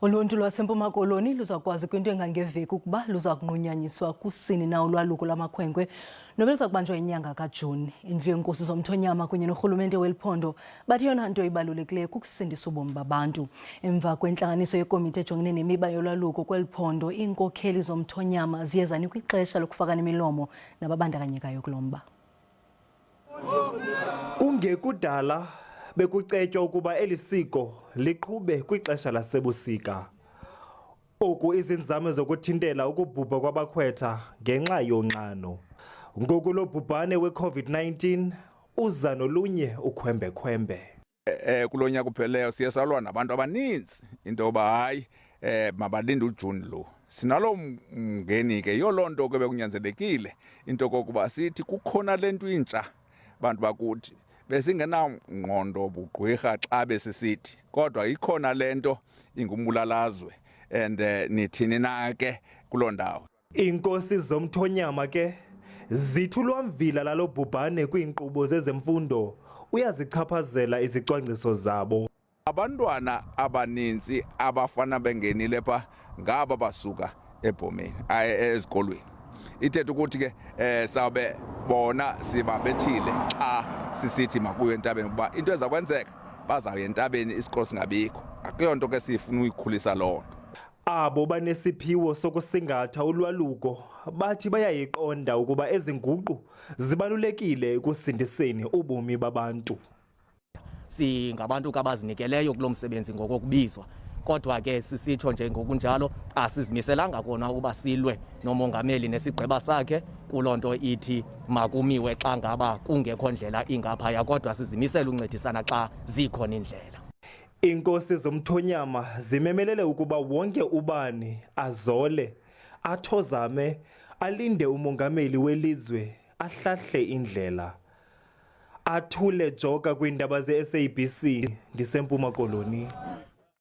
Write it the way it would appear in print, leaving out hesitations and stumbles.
Uluntu lwaseMpuma Koloni luzakwazi kwinto engangeveki ukuba luza kunqunyanyiswa kusini na ulwaluko lamakhwenkwe nobeliza kubanjwa inyanga kaJuni. Indlu yeenkosi zomthonyama kunye norhulumente weliphondo bathi yona nto ibalulekileyo kukusindisa ubomi babantu. Emva kwentlanganiso yekomiti ejongene nemiba yolwaluko kweliphondo, iinkokheli zomthonyama ziye zanikwa ixesha lokufakana imilomo nababandakanyekayo kulo mba. Kungekudala bekucetywa ukuba eli siko liqhube kwixesha lasebusika. Oku izinzame zokuthintela ukubhubha kwabakhwetha ngenxa yonqano. Ngoku lo bhubhane we-COVID-19 uza nolunye ukhwembe-khwembe. Kulo nyaka upheleyo siye salwa nabantu abaninzi into yoba hayi mabalinde uJuni lo. Sinalo mngeni ke yoloo nto ke bekunyanzelekile into kokuba sithi kukhona lento intsha bantu bakuthi besingenangqondo bugqwirha xa besisithi kodwa ikhona lento ingumbulalazwe and nithini na ke kuloo ndawo. Iinkosi zomthonyama ke zithi ulwamvila lalo bhubhane kwiinkqubo zezemfundo uyazichaphazela izicwangciso zabo. Abantwana abaninzi abafana bengenile pha ngaba basuka ebhomeni ezikolweni. Ithetha ukuthi ke sawube bona sibabethile xa sisithi makuyo entabeni kuba into eza kwenzeka bazawuya entabeni isikolo singabikho. Akuyonto ke sifuna uyikhulisa loo nto. Abo banesiphiwo sokusingatha ulwaluko bathi bayayiqonda ukuba ezi nguqu zibalulekile ekusindiseni ubomi babantu. Singabantu abazinikeleyo kulo msebenzi ngokubizwa, kodwa ke sisitsho nje ngokunjalo asizimiselanga kona ukuba silwe nomongameli nesigqeba sakhe kuloo nto ithi makumiwe xa ngaba kungekho ndlela ingaphaya, kodwa sizimisela uncedisana xa zikhona indlela. Iinkosi zomthonyama zimemelele ukuba wonke ubani azole, athozame, alinde umongameli welizwe ahlahle indlela. Athule Joka kwiindaba ze-SABC, ndiseMpuma Koloni.